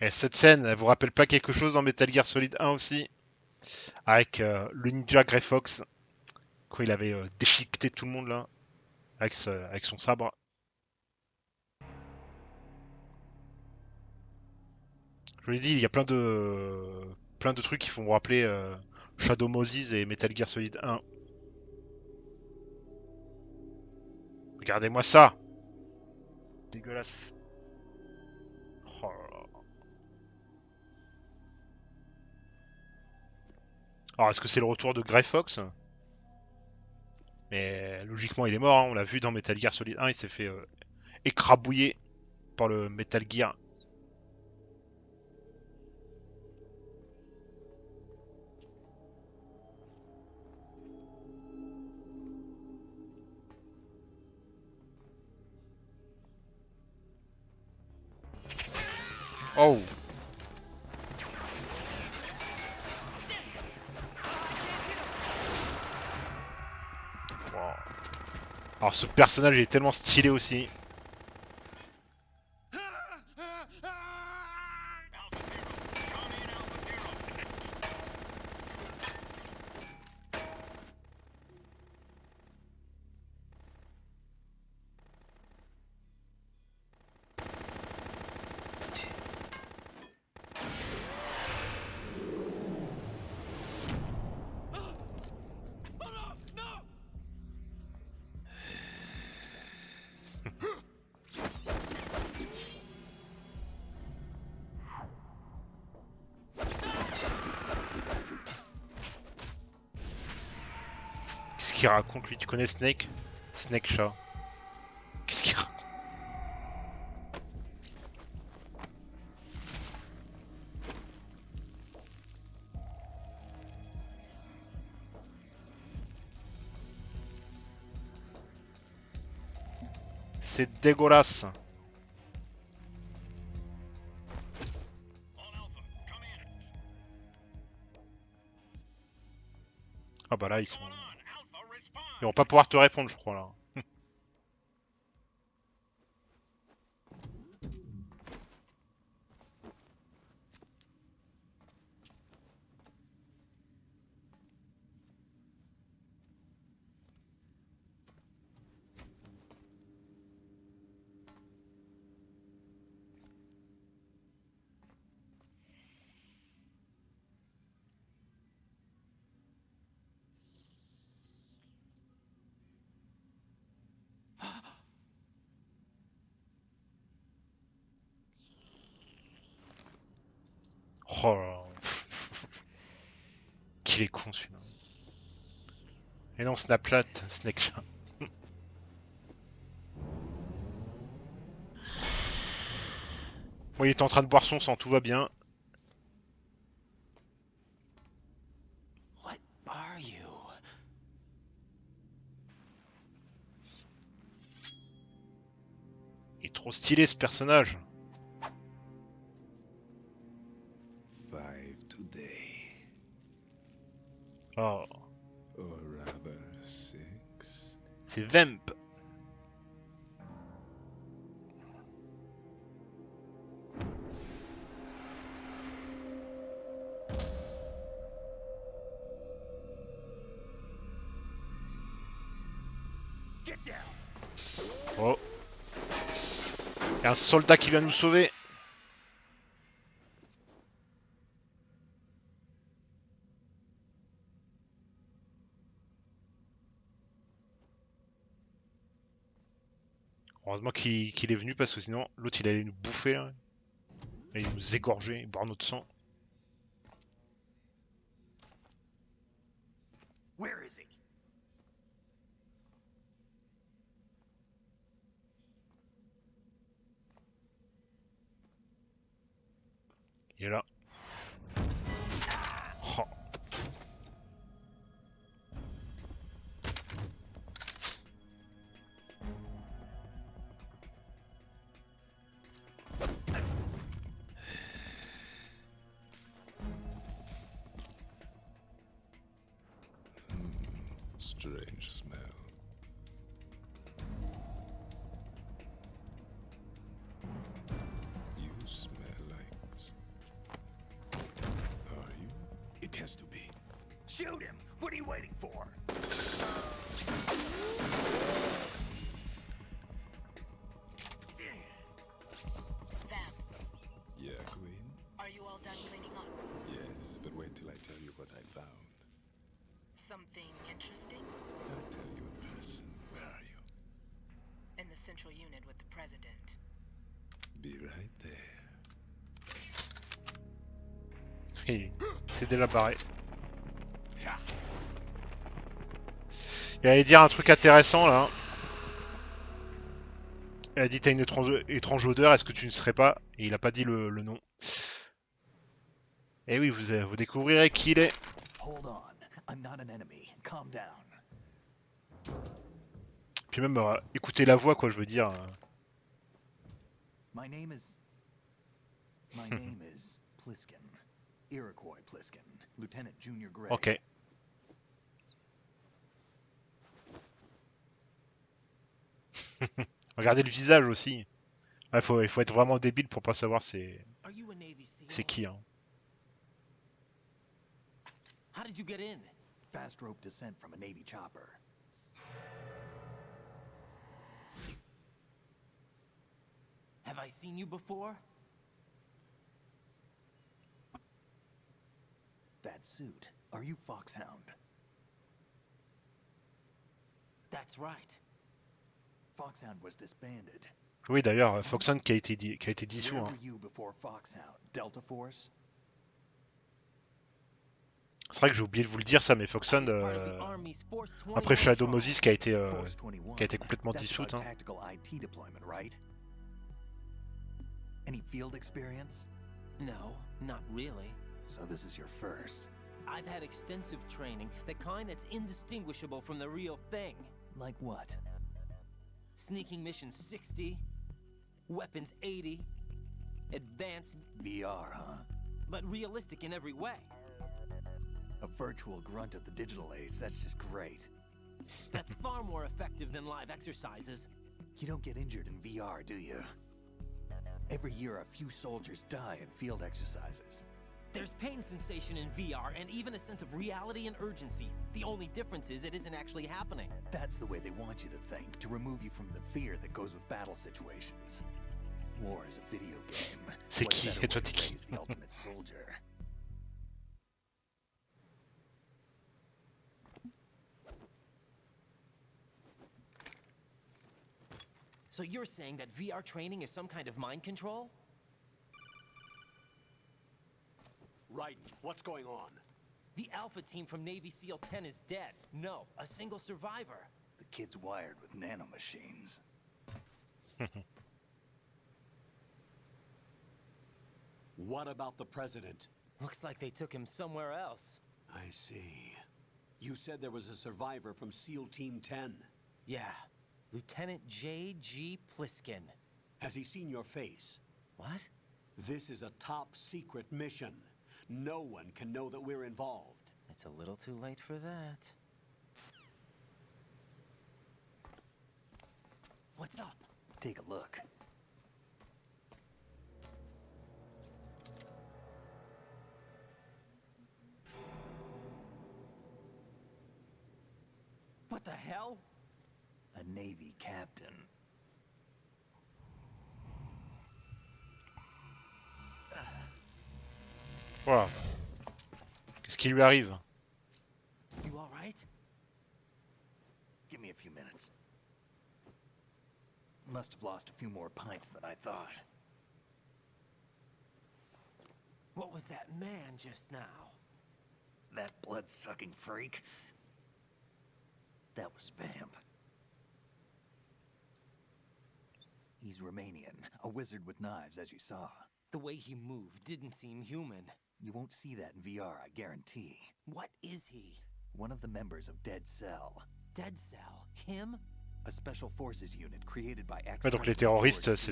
Et cette scène, elle vous rappelle pas quelque chose dans Metal Gear Solid 1 aussi? Avec le ninja Grey Fox, quand il avait déchiqueté tout le monde là, avec son sabre. Je vous l'ai dit, il y a plein de trucs qui font vous rappeler Shadow Moses et Metal Gear Solid 1. Regardez-moi ça! Dégueulasse. Oh là là. Alors, est-ce que c'est le retour de Grey Fox? Mais logiquement, il est mort, hein. On l'a vu dans Metal Gear Solid 1, il s'est fait écrabouiller par le Metal Gear. Oh! Wow. Alors, ce personnage il est tellement stylé aussi. Qu'est-ce qu'il raconte lui? Tu connais Snake? Snake Chat. Qu'est-ce qu'il raconte? C'est dégueulasse. Ah bah là ils sont... Ils vont pas pouvoir te répondre je crois là. Oh là là. Qu'il est con celui-là. Et non, Snapchat, Snake Chat. Bon, il est en train de boire son sang, tout va bien. What are you? Il est trop stylé ce personnage. 5 today, Oh, or rather 6. c'est Vamp. Oh. Il y a un soldat qui vient nous sauver. Heureusement qu'il est venu parce que sinon l'autre il allait nous bouffer là. Il allait nous égorger, boire notre sang. Where is he? Il est là. Oh. Strange smell. You smell like you waiting for? Vamp, Yeah, Queen? are you all done cleaning up? Yes, but wait till I tell you what I found. Something interesting? I'll tell you in person. Where are you? In the central unit with the president. Be right there. C'est déjà barré. Il allait dire un truc intéressant là. Elle a dit t'as une étrange odeur, est-ce que tu ne serais pas? Et il a pas dit le nom. Et oui, vous découvrirez qui il est. Hold on. I'm not an enemy. Calm down. Puis même écoutez la voix quoi, je veux dire. My name is Pliskin. Iroquois Pliskin. Lieutenant Junior Gray. Ok. Regardez le visage aussi. Il faut être vraiment débile pour pas savoir c'est Are you a Navy SEAL? qui. Hein. How did you get in? Fast rope descent from a Navy chopper. Have I seen you before? That suit. Are you Foxhound? That's right. Foxhound was disbanded. Oui d'ailleurs, Foxhound qui a été dissous. Where Hein. were you before Foxhound? Delta Force? C'est vrai que j'ai oublié de vous le dire ça, mais Foxhound, I was part of the Army's Force après 21 Shadow Charge. Moses qui a été Force 21. complètement That's dissoute. about Hein. tactical IT deployment, right? Any field experience? No, not really. So this is your first. I've had extensive training, the kind that's indistinguishable from the real thing. Like what? Sneaking missions 60, weapons 80, advanced, VR, huh? but realistic in every way. A virtual grunt of the digital age, that's just great. That's far more effective than live exercises. You don't get injured in VR, do you? Every year a few soldiers die in field exercises. There's pain sensation in VR and even a sense of reality and urgency. The only difference is it isn't actually happening. That's the way they want you to think, to remove you from the fear that goes with battle situations. War is a video game. C'est What qui? better Et toi, way t'es to qui? raise the ultimate soldier? So you're saying that VR training is some kind of mind control? Right. What's going on? The Alpha team from Navy SEAL 10 is dead. No, a single survivor. The kid's wired with nanomachines. What about the president? Looks like they took him somewhere else. I see. You said there was a survivor from SEAL Team 10. Yeah, Lieutenant J.G. Pliskin. Has he seen your face? What? This is a top secret mission. No one can know that we're involved. It's a little too late for that. What's up? Take a look. What the hell? A Navy captain. Voilà. Qu'est-ce qui lui arrive? You all right? Give me a few minutes. Must have lost a few more pints than I thought. What was that man just now? That blood-sucking freak? That was Vamp. He's Romanian, a wizard with knives, as you saw. The way he moved didn't seem human. You won't see that in VR, I guarantee. What is he? One of the members of Dead Cell. Dead Cell? Him? A special forces unit created by Ouais, donc les terroristes, c'est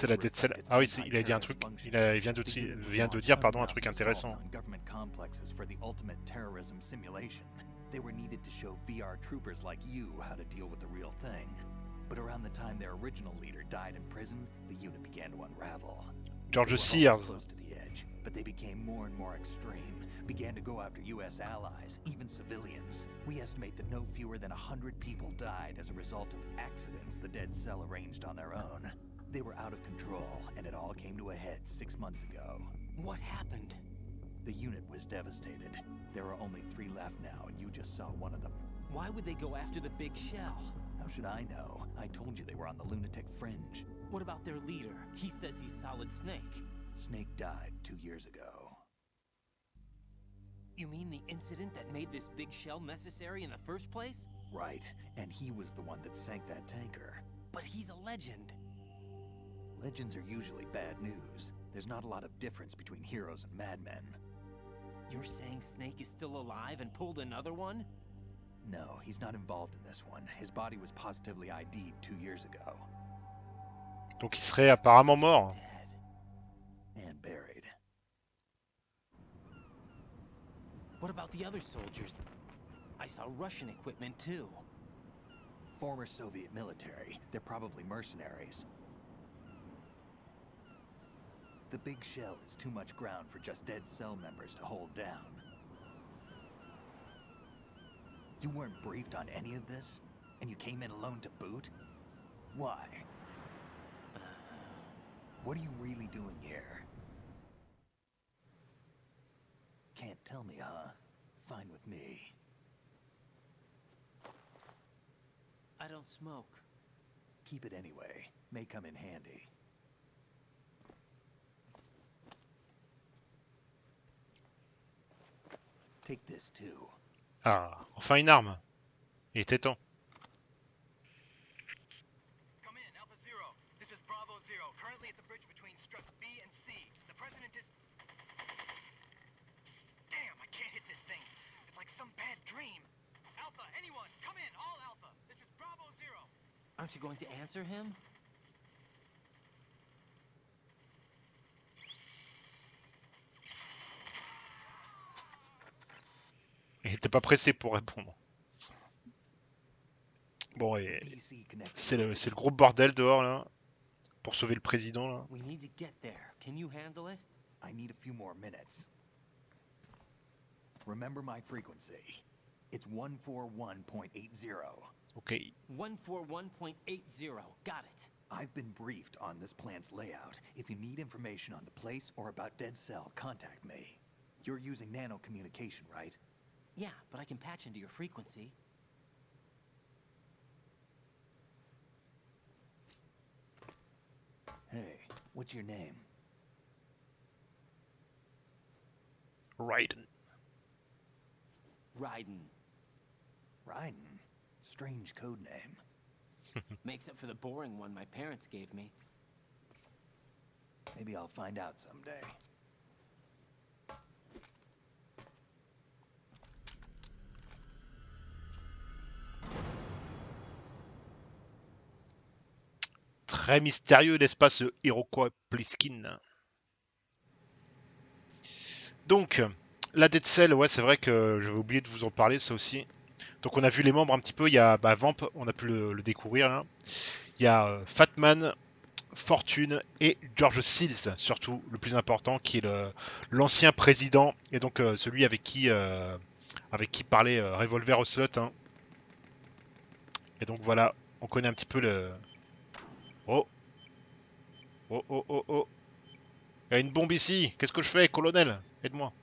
la Dead Cell. Ah oui, il a dit un truc. Il vient de dire pardon un truc intéressant. Government complexes for the ultimate terrorism simulation. They were needed to show VR troopers like you how to deal with the real thing. But around the time their original leader died in prison, the unit began to unravel. George They were Sears. always close to the edge, but they became more and more extreme, began to go after US allies, even civilians. We estimate that no fewer than 100 people died as a result of accidents the Dead Cell arranged on their own. They were out of control, and it all came to a head 6 months ago. What happened? The unit was devastated. There are only 3 left now, and you just saw one of them. Why would they go after the big shell? How should I know? I told you they were on the lunatic fringe. What about their leader? He says he's Solid Snake. Snake died 2 years ago. You mean the incident that made this big shell necessary in the first place? Right, and he was the one that sank that tanker. But he's a legend. Legends are usually bad news. There's not a lot of difference between heroes and madmen. You're saying Snake is still alive and pulled another one? No, he's not involved in this one. His body was positively ID'd 2 years ago. Donc il serait apparemment mort. Dead. And buried. What about the other soldiers? I saw Russian equipment too. Former Soviet military. They're probably mercenaries. The big shell is too much ground for just Dead Cell members to hold down. You weren't briefed on any of this? And you came in alone to boot? Why? What are you really doing here? Can't tell me, huh? Fine with me. I don't smoke. Keep it anyway. May come in handy. Take this too. Ah, enfin une arme. Il était temps. Come in, Alpha Zero. This is Bravo Zero, currently at the bridge between struts B and C. The president is... Damn, I can't hit this thing. It's like some bad dream. Alpha, anyone, come in, all Alpha. This is Bravo Zero. Aren't you going to answer him? Il était pas pressé pour répondre. Bon, et PC connected. c'est le gros bordel dehors là. Pour sauver le président là. We need to get there. Can you handle it? I need a few more minutes. Remember my frequency. It's 141.80. Ok. 141.80. Got it. I've been briefed on this plant's layout. If you need information on the place or about Dead Cell, contact me. You're using nano communication, right? Yeah, but I can patch into your frequency. Hey, what's your name? Raiden. Raiden. Raiden. Strange code name. Makes up for the boring one my parents gave me. Maybe I'll find out someday. Très mystérieux, n'est-ce pas, ce Iroquois Pliskin. Donc, la Dead Cell, ouais, c'est vrai que j'avais oublié de vous en parler, ça aussi. Donc, on a vu les membres un petit peu. Il y a Vamp, on a pu le découvrir là. Il y a Fatman, Fortune et George Seals, surtout le plus important, qui est l'ancien président et donc celui avec qui parlait Revolver Ocelot. Hein. Et donc voilà, on connaît un petit peu le. Oh. Oh, oh, oh, oh. Il y a une bombe ici. Qu'est-ce que je fais, colonel? Aide-moi.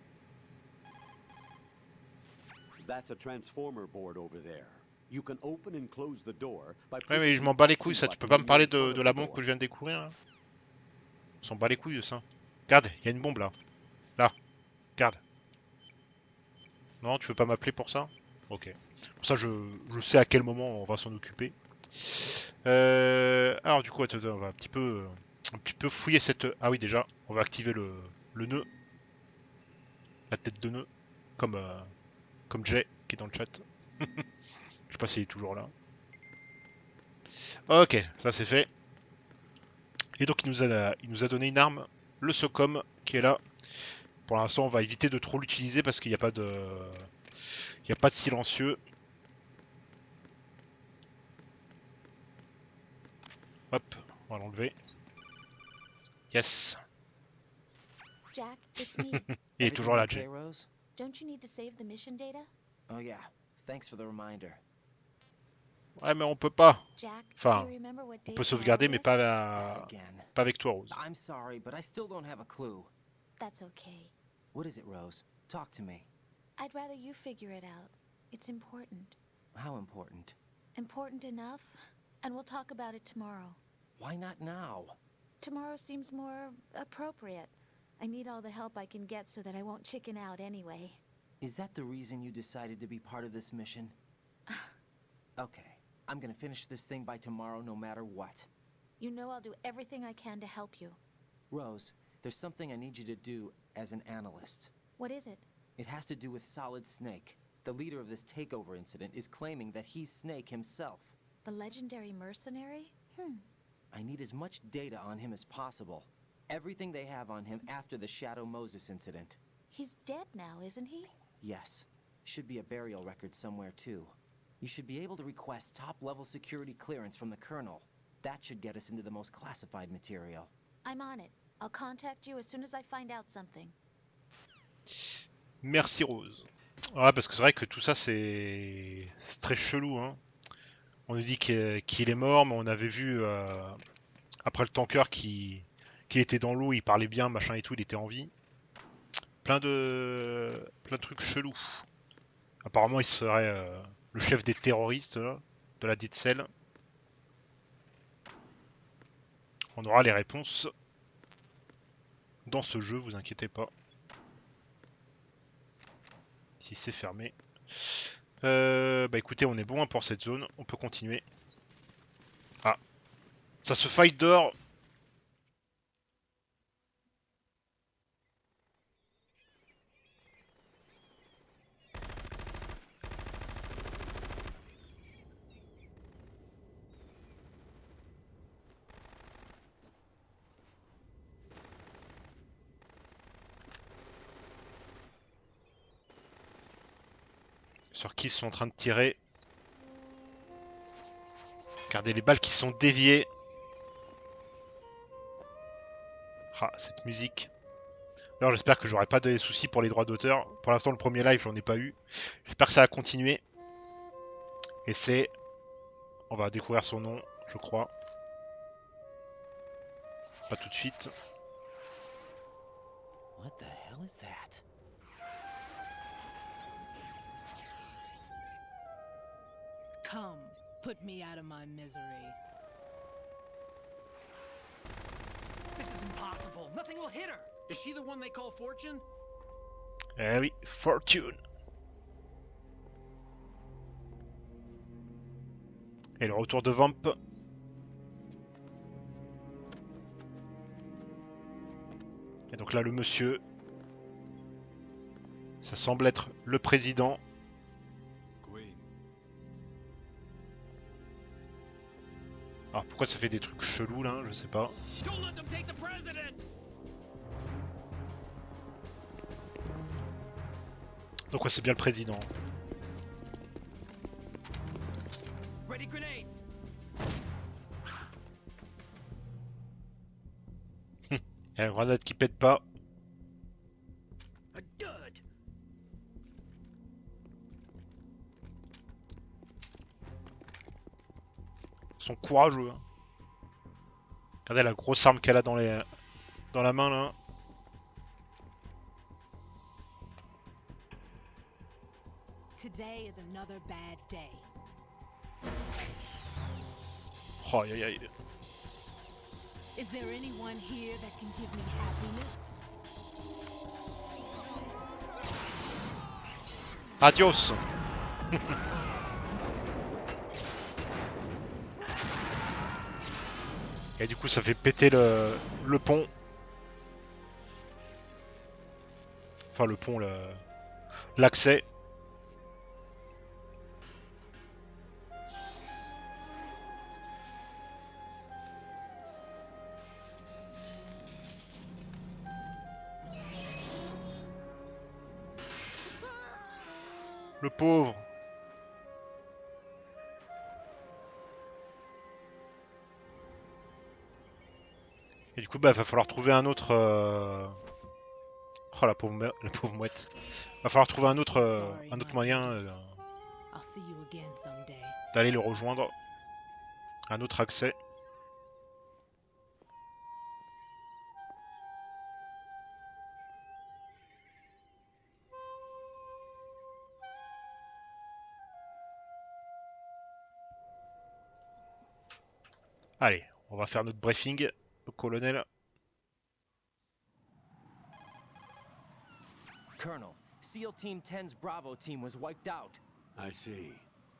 That's a transformer board over there. You can open and close the door by Ouais, mais je m'en bats les couilles, ça. Tu peux pas me parler de la bombe que je viens de découvrir, là? On s'en bat les couilles, ça. Regarde, il y a une bombe, là. Là. Regarde. Non, tu veux pas m'appeler pour ça? Ok. Pour ça, je sais à quel moment on va s'en occuper. Alors, du coup, attends, on va un petit peu fouiller cette... Ah oui, déjà, on va activer le nœud. La tête de nœud. Comme Jay, qui est dans le chat. Je sais pas s'il est toujours là. Ok, ça c'est fait. Et donc il nous a donné une arme, le Socom, qui est là. Pour l'instant, on va éviter de trop l'utiliser parce qu'il n'y a pas de silencieux. Hop, on va l'enlever. Yes. Jack, it's me. Il est toujours là, Everything Jay. okay, Rose? Don't you need to save the mission data? Oh yeah, thanks for the reminder. Ouais, mais on peut pas. Jack, Enfin, do you remember what on day peut tomorrow sauvegarder, mais is? pas, That again. pas avec toi, Rose. I'm sorry, but I still don't have a clue. That's okay. What is it, Rose? Talk to me. I'd rather you figure it out. It's important. How important? Important enough? And we'll talk about it tomorrow. Why not now? Tomorrow seems more appropriate. I need all the help I can get so that I won't chicken out anyway. Is that the reason you decided to be part of this mission? Okay, I'm gonna finish this thing by tomorrow no matter what. You know I'll do everything I can to help you. Rose, there's something I need you to do as an analyst. What is it? It has to do with Solid Snake. The leader of this takeover incident is claiming that he's Snake himself. The legendary mercenary? I need as much data on him as possible. Everything they have on him after the Shadow Moses incident. He's dead now, isn't he? Yes. Should be a burial record somewhere too. You should be able to request top-level security clearance from the Colonel. That should get us into the most classified material. I'm on it. I'll contact you as soon as I find out something. Merci, Rose. Ouais, parce que c'est vrai que tout ça, c'est très chelou, hein. On nous dit qu'il est mort, mais on avait vu, après le tanker, qu'il était dans l'eau, il parlait bien, machin et tout, il était en vie. Plein de trucs chelous. Apparemment, il serait le chef des terroristes, là, de la Dead Cell. On aura les réponses dans ce jeu, vous inquiétez pas. Si c'est fermé. Bah écoutez, on est bon pour cette zone, on peut continuer. Ah, ça se fight dehors. Sur qui ils sont en train de tirer. Regardez les balles qui sont déviées. Ah, cette musique. Alors j'espère que j'aurai pas de soucis pour les droits d'auteur. Pour l'instant, le premier live, j'en ai pas eu. J'espère que ça va continuer. Et c'est... On va découvrir son nom, je crois. Pas tout de suite. What the hell is that? Come, put me out of my misery. This is impossible. Nothing will hit her. Is she the one they call Fortune? Eh oui, Fortune. Et le retour de Vamp. Et donc là, le monsieur. Ça semble être le président. Queen, Alors pourquoi ça fait des trucs chelous là, je sais pas. Don't let them take the president! Donc ouais, c'est bien le président. Ready grenades! Il y a une grenade qui pète pas. A dud! Ils sont courageux. Hein. Regardez la grosse arme qu'elle a dans la main là. Today is another bad day. Oh, aïe, aïe, aïe. Is there anyone here that can give me happiness? Adios. Et du coup ça fait péter le pont. Enfin le pont, l'accès. Le pauvre. Et du coup, bah, va falloir trouver un autre Oh la pauvre mouette. Va falloir trouver un autre moyen I'll see you again someday. d'aller le rejoindre. Un autre accès. Allez, on va faire notre briefing au colonel. Colonel, SEAL Team 10's Bravo team was wiped out. I see.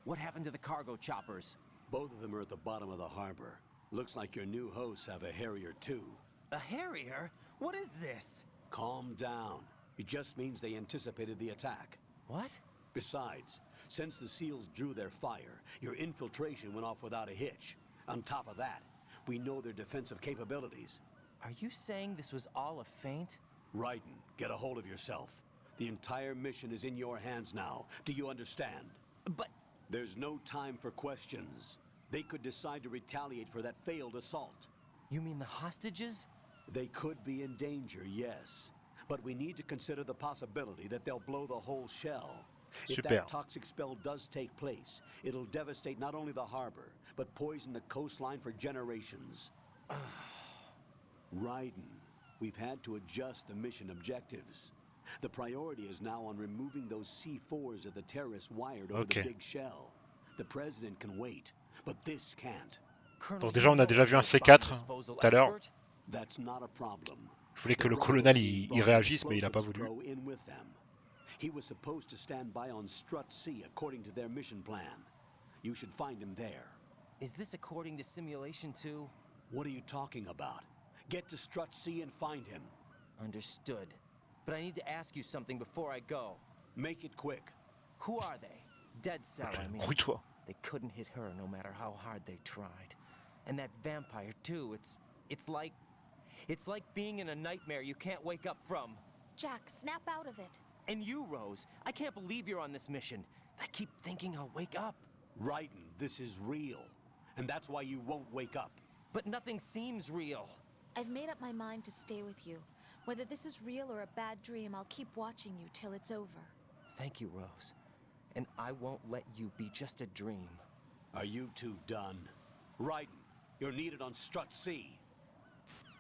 What happened to the cargo choppers? Both of them are at the bottom of the harbor. Looks like your new hosts have a Harrier too. A Harrier? What is this? Calm down. It just means they anticipated the attack. What? Besides, since the SEALs drew their fire, your infiltration went off without a hitch. On top of that, we know their defensive capabilities. Are you saying this was all a feint? Raiden, get a hold of yourself. The entire mission is in your hands now. Do you understand? But... There's no time for questions. They could decide to retaliate for that failed assault. You mean the hostages? They could be in danger, yes. But we need to consider the possibility that they'll blow the whole shell. If Super. that toxic spell does take place, it'll devastate not only the harbor, but poison the coastline for generations. Raiden, we've had to adjust the mission objectives. The priority is now on removing those C4s that the terrorists wired over the big shell. The president can wait, but this can't. Donc déjà, on a déjà vu un C4 tout à l'heure. That's not a problem. Je voulais que le colonel il réagisse, mais il n'a pas voulu. He was supposed to stand by on Strut C according to their mission plan. You should find him there. Is this according to simulation 2? What are you talking about? Get to Strut C and find him. Understood. But I need to ask you something before I go. Make it quick. Who are they? Dead Cell, I mean. Grouille-toi. They couldn't hit her no matter how hard they tried. And that vampire too, it's like being in a nightmare you can't wake up from. Jack, snap out of it. And you, Rose, I can't believe you're on this mission. I keep thinking I'll wake up. Raiden, this is real. And that's why you won't wake up. But nothing seems real. I've made up my mind to stay with you. Whether this is real or a bad dream, I'll keep watching you till it's over. Thank you, Rose. And I won't let you be just a dream. Are you two done? Raiden, you're needed on Strut C.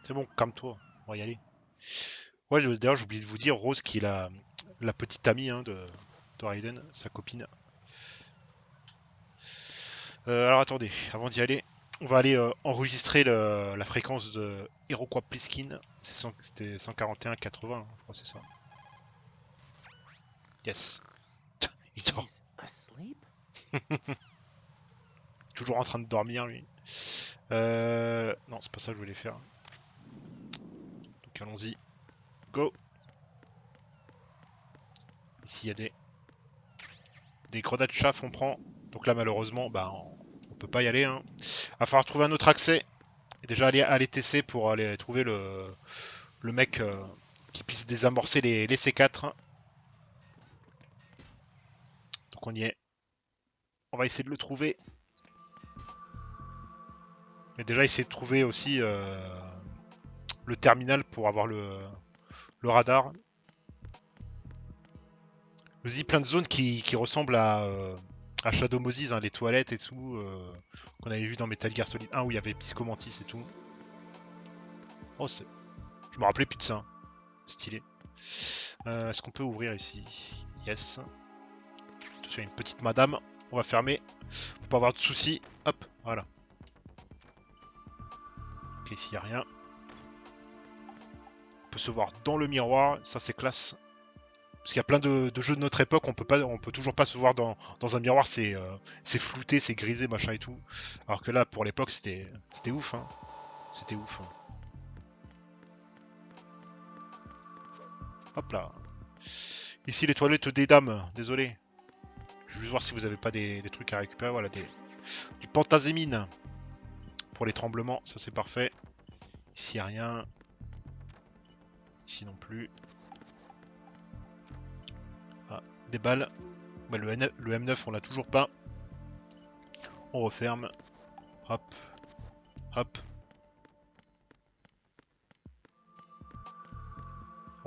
C'est bon, calme-toi, on va y aller. Ouais, d'ailleurs, j'ai oublié de vous dire, Rose, qui est la petite amie de Raiden, sa copine. Alors attendez, avant d'y aller, on va aller enregistrer la fréquence de Iroquois Pliskin. C'était 141,80, je crois, c'est ça. Yes. Il dort. He's asleep? Toujours en train de dormir, lui. Non, c'est pas ça que je voulais faire. Donc allons-y. Go. Ici, il y a des grenades chaff, on prend. Donc là, malheureusement, bah, on peut pas y aller. Hein. Va falloir trouver un autre accès. Et déjà, aller à l'ETC pour aller trouver le mec qui puisse désamorcer les C4. Donc on y est. On va essayer de le trouver. Et déjà, essayer de trouver aussi le terminal pour avoir le radar. Je vous dis plein de zones qui ressemblent à Shadow Moses, hein, les toilettes et tout, qu'on avait vu dans Metal Gear Solid 1 où il y avait Psychomantis et tout. Oh, je me rappelais plus de ça. Stylé. Est-ce qu'on peut ouvrir ici? Yes. Attention, il y a une petite madame. On va fermer pour pas avoir de soucis. Hop, voilà. Ok, ici il n'y a rien. On peut se voir dans le miroir, ça c'est classe. Parce qu'il y a plein de jeux de notre époque, on peut toujours pas se voir dans un miroir, c'est flouté, c'est grisé, machin et tout. Alors que là, pour l'époque, c'était ouf. Hein. C'était ouf. Hein. Hop là. Ici, les toilettes des dames, désolé. Je vais juste voir si vous avez pas des trucs à récupérer. Voilà, du pentazémine pour les tremblements, ça c'est parfait. Ici, il n'y a rien. Ici non plus. Ah, des balles. Bah, le M9, on l'a toujours pas. On referme. Hop. Hop.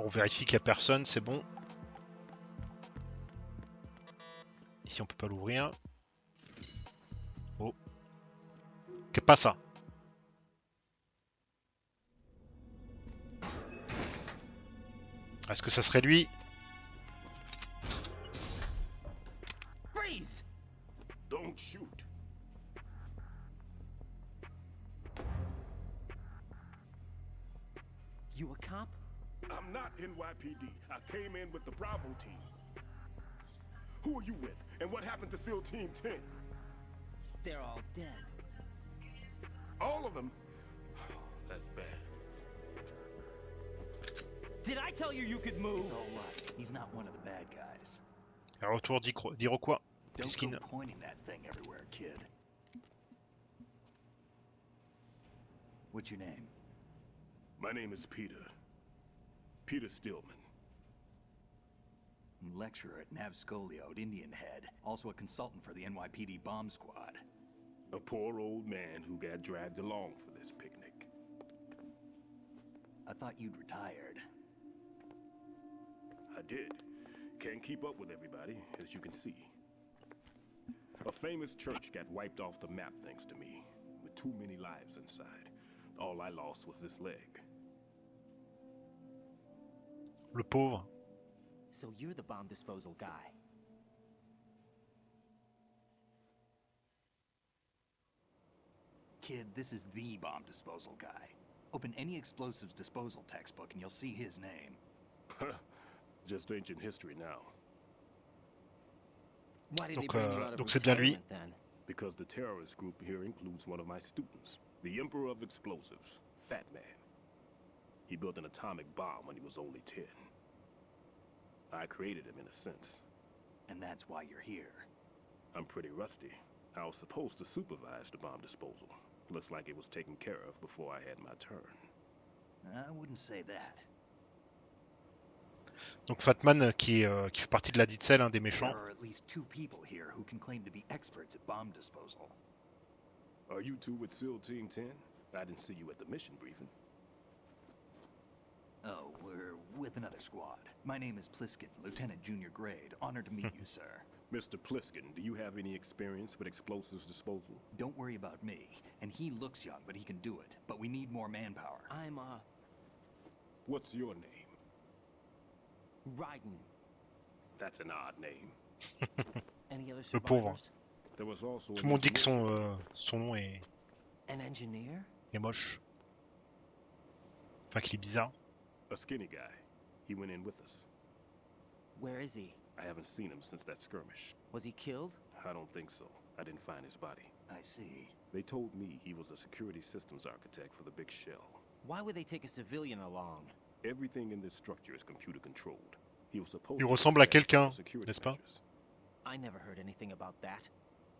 On vérifie qu'il n'y a personne, c'est bon. Ici on peut pas l'ouvrir. Oh. Qu'est-ce pas ça? Est-ce que ça serait lui? Freeze! Don't shoot. You a cop? I'm not NYPD. I came in with the Bravo team. Who are you with? And what happened to SEAL Team 10? They're all dead. All of them? That's bad. Did I tell you you could move? It's all right. He's not one of the bad guys. Retour d'Iroquois. Don't Piskin. go pointing that thing everywhere, kid. What's your name? My name is Peter. Peter Stillman. Lecturer at Nav Scolio at Indian Head. Also a consultant for the NYPD bomb squad. A poor old man who got dragged along for this picnic. I thought you'd retired. I did. Can't keep up with everybody, as you can see. A famous church got wiped off the map thanks to me, with too many lives inside. All I lost was this leg. Le pauvre. So you're the bomb disposal guy. Kid, this is the bomb disposal guy. Open any explosives disposal textbook and you'll see his name. Just ancient history now. Why did they bring you out of Donc c'est bien lui. retirement then? Because the terrorist group here includes one of my students, the Emperor of Explosives, Fat Man. He built an atomic bomb when he was only 10. I created him in a sense. And that's why you're here. I'm pretty rusty. I was supposed to supervise the bomb disposal. Looks like it was taken care of before I had my turn. I wouldn't say that. Donc Fatman qui fait partie de la dite celle, un des méchants. There are at least 2 people here who can claim to be experts at bomb disposal. Are you two with SEAL Team 10? I didn't see you at the mission briefing. Oh, we're with another squad. My name is Pliskin, Lieutenant Junior Grade. Honored to meet you, sir. Mr. Pliskin, do you have any experience with explosives disposal? Don't worry about me. And he looks young, but he can do it. But we need more manpower. I'm, What's your name? Raiden. That's an odd name. Any other Le pauvre. survivors? There was also Tout le monde dit que son nom est An engineer? moche. Enfin qu'il est bizarre. a skinny guy. He went in with us. Where is he? I haven't seen him since that skirmish. Was he killed? I don't think so. I didn't find his body. I see. They told me he was a security systems architect for the big shell. Why would they take a civilian along? Everything in this structure is computer controlled. He was supposed Il to ressemble à assess quelqu'un, the security n'est-ce pas? measures. I never heard anything about that.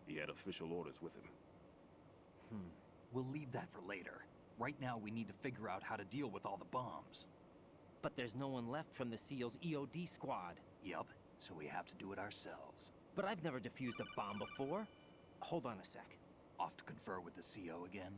He had official orders with him. We'll leave that for later. Right now, we need to figure out how to deal with all the bombs. But there's no one left from the SEAL's EOD squad. Yup, so we have to do it ourselves. But I've never defused a bomb before. Hold on a sec. Off to confer with the CO again?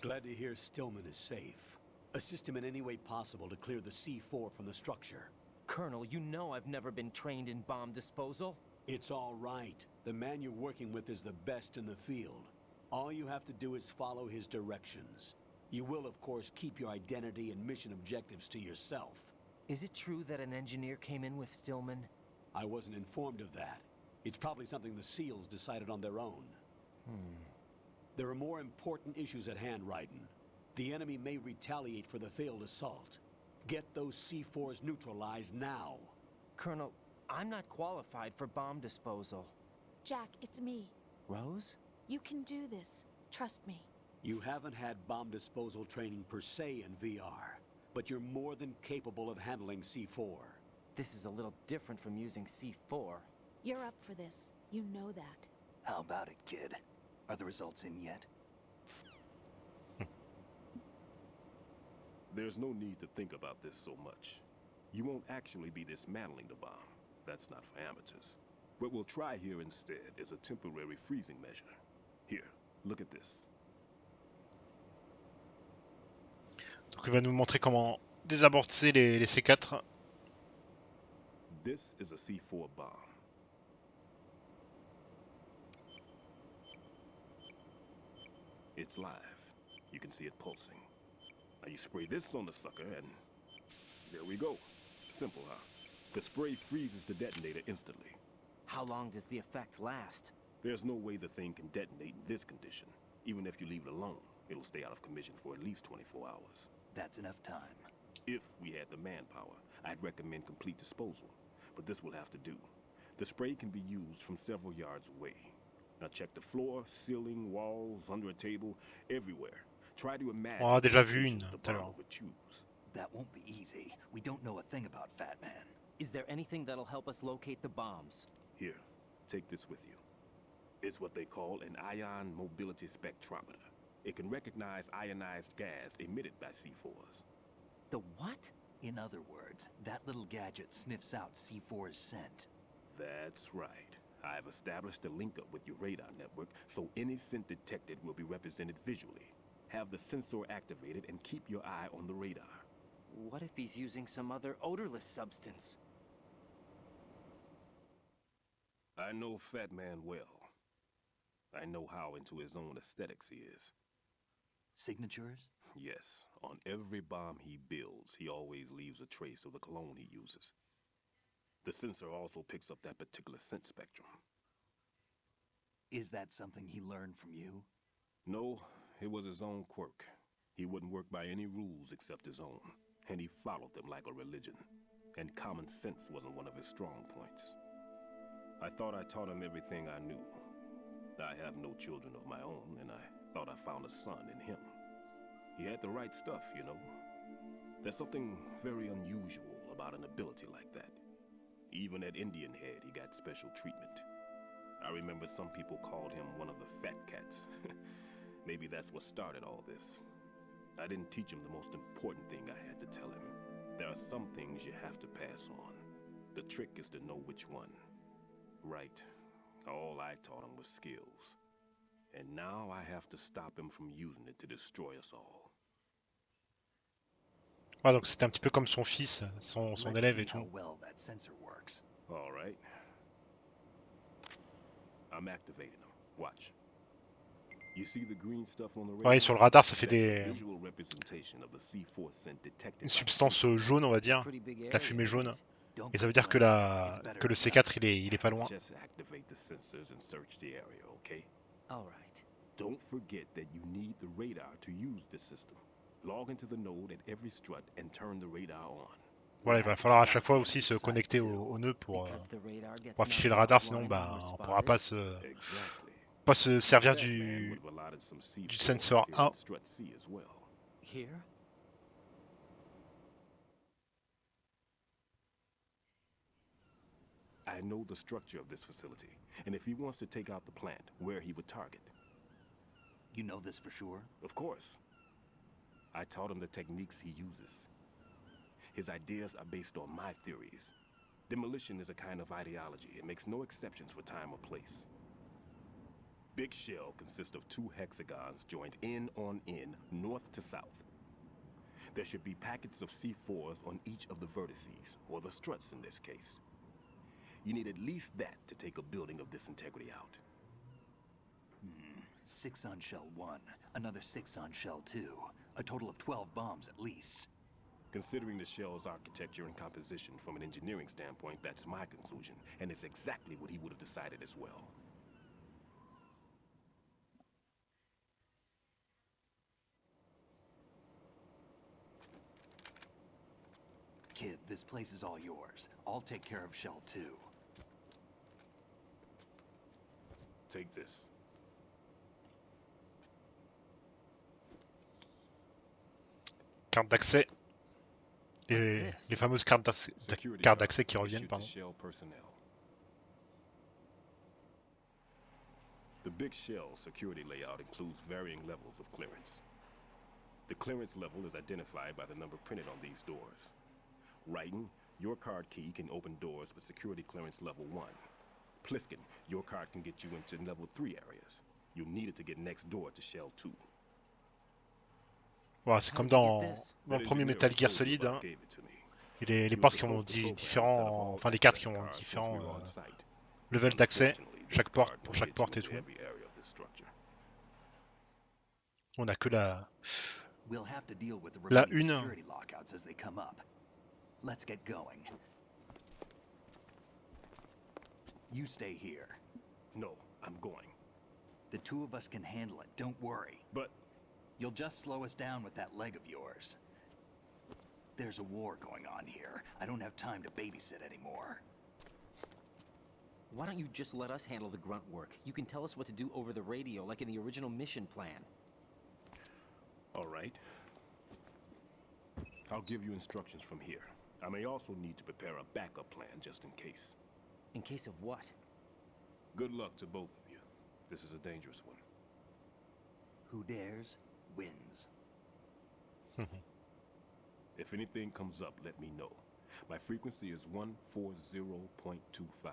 Glad to hear Stillman is safe. Assist him in any way possible to clear the C4 from the structure. Colonel, you know I've never been trained in bomb disposal. It's all right. The man you're working with is the best in the field. All you have to do is follow his directions. You will, of course, keep your identity and mission objectives to yourself. Is it true that an engineer came in with Stillman? I wasn't informed of that. It's probably something the SEALs decided on their own. There are more important issues at hand, Raiden. The enemy may retaliate for the failed assault. Get those C4s neutralized now. Colonel, I'm not qualified for bomb disposal. Jack, it's me. Rose? You can do this. Trust me. You haven't had bomb disposal training per se in VR, but you're more than capable of handling C4. This is a little different from using C4. You're up for this. You know that. How about it, kid? Are the results in yet? There's no need to think about this so much. You won't actually be dismantling the bomb. That's not for amateurs. What we'll try here instead is a temporary freezing measure. Here, look at this. Donc il va nous montrer comment désamorcer les C4. This is a C4 bomb. It's live. You can see it pulsing. Now you spray this on the sucker and there we go. Simple, huh? The spray freezes the detonator instantly. How long does the effect last? There's no way the thing can detonate in this condition. Even if you leave it alone, it'll stay out of commission for at least 24 hours. That's enough time. If we had the manpower, I'd recommend complete disposal. But this will have to do. The spray can be used from several yards away. Now check the floor, ceiling, walls, under a table, everywhere. Try to imagine On a déjà vu une the tout à l'heure. bomb would choose. That won't be easy. We don't know a thing about Fat Man. Is there anything that'll help us locate the bombs? Here, take this with you. It's what they call an ion mobility spectrometer. It can recognize ionized gas emitted by C4s. The what? In other words, that little gadget sniffs out C4's scent. That's right. I've established a link up with your radar network, so any scent detected will be represented visually. Have the sensor activated and keep your eye on the radar. What if he's using some other odorless substance? I know Fat Man well. I know how into his own aesthetics he is. Signatures? Yes, on every bomb he builds, he always leaves a trace of the cologne he uses. The sensor also picks up that particular scent spectrum. Is that something he learned from you? No, it was his own quirk. He wouldn't work by any rules except his own, and he followed them like a religion. And common sense wasn't one of his strong points. I thought I taught him everything I knew. I have no children of my own, and I thought I found a son in him. He had the right stuff, you know. There's something very unusual about an ability like that. Even at Indian Head, he got special treatment. I remember some people called him one of the fat cats. Maybe that's what started all this. I didn't teach him the most important thing I had to tell him. There are some things you have to pass on. The trick is to know which one. Right. All I taught him was skills. And now I have to stop him from using it to destroy us all. Ouais, donc c'était un petit peu comme son fils, son élève et tout. Well, that sensor works. All right. I'm activating him. Watch. You see the green stuff on the radar? Ouais, sur le radar, ça fait That's des... a visual representation of the C4 scent detected une by substance the jaune, on va dire. Pretty big La area, fumée isn't jaune. it? Don't Et ça veut go dire que, blank. It's better que le than C4, il est pas loin. Just activate the sensors and search the area, okay? All right. Don't forget that you need the radar to use this system. Log into the node at every strut and turn the radar on. Voilà, il va falloir à chaque fois aussi se connecter au nœud pour afficher le radar, sinon bah, on pourra pas se servir du sensor A. Here? I know the structure of this facility, and if he wants to take out the plant, where he would target. You know this for sure? Of course. I taught him the techniques he uses. His ideas are based on my theories. Demolition is a kind of ideology. It makes no exceptions for time or place. Big shell consists of 2 hexagons joined end on end, north to south. There should be packets of C4s on each of the vertices, or the struts in this case. You need at least that to take a building of this integrity out. 6 on shell 1, another 6 on shell 2. A total of 12 bombs at least. Considering the shell's architecture and composition from an engineering standpoint, that's my conclusion, and it's exactly what he would have decided as well. Kid, this place is all yours. I'll take care of shell 2. Take this. Carte d'accès. Les fameuses cartes d'accès qui reviennent, pardon. The big shell security layout includes varying levels of clearance. The clearance level is identified by the number printed on these doors. Writing, your card key can open doors with security clearance level 1. Pliskin, your card can get you into level 3 areas. You'll need it to get next door to shell 2. Voilà, c'est comme dans le premier Metal Gear Solid. Hein. Et les portes qui ont différents... Enfin, les cartes qui ont différents levels d'accès. Chaque porte, pour chaque porte et tout. On a que la... La une. Let's get going. You stay here. No, I'm going. The two of us can handle it, don't worry. But... You'll just slow us down with that leg of yours. There's a war going on here. I don't have time to babysit anymore. Why don't you just let us handle the grunt work? You can tell us what to do over the radio, like in the original mission plan. All right. I'll give you instructions from here. I may also need to prepare a backup plan just in case. In case of what? Good luck to both of you. This is a dangerous one. Who dares, wins. If anything comes up, let me know. My frequency is 140.25.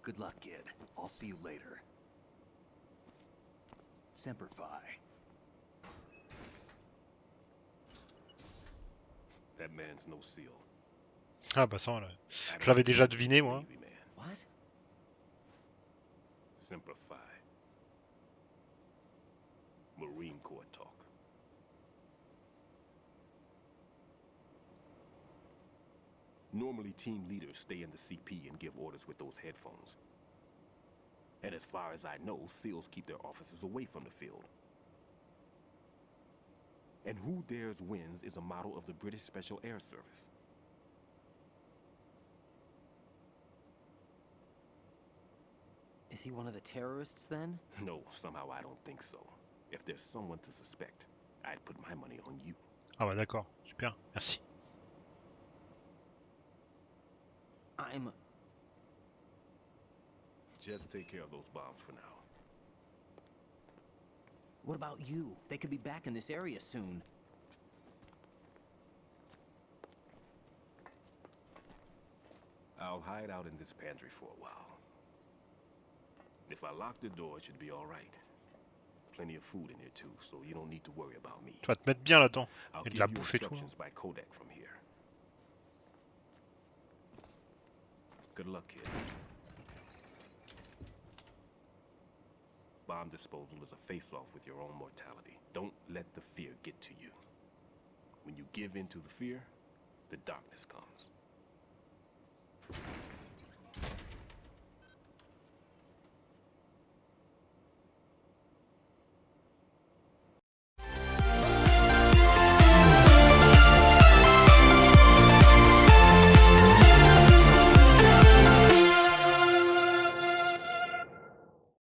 Good luck, kid. I'll see you later. Semper Fi. That man's no seal. Ah bah ça, là. Je l'avais déjà deviné, moi. What? Semper Fi. Marine Corps talk. Normally, team leaders stay in the CP and give orders with those headphones. And as far as I know, SEALs keep their officers away from the field. And Who Dares Wins is a model of the British Special Air Service. Is he one of the terrorists, then? No, somehow I don't think so. If there's someone to suspect, I'd put my money on you. Ah bah d'accord, super, merci. I'm... Just take care of those bombs for now. What about you? They could be back in this area soon. I'll hide out in this pantry for a while. If I lock the door, it should be all right. Plenty of food in here too, so you don't need to worry about me. Tu vas te mettre bien là-dedans. I'll Et de give la you bouffe et tout. instructions by Kodak from here. Good luck, kid. Bomb disposal is a face-off with your own mortality. Don't let the fear get to you. When you give in to the fear, the darkness comes.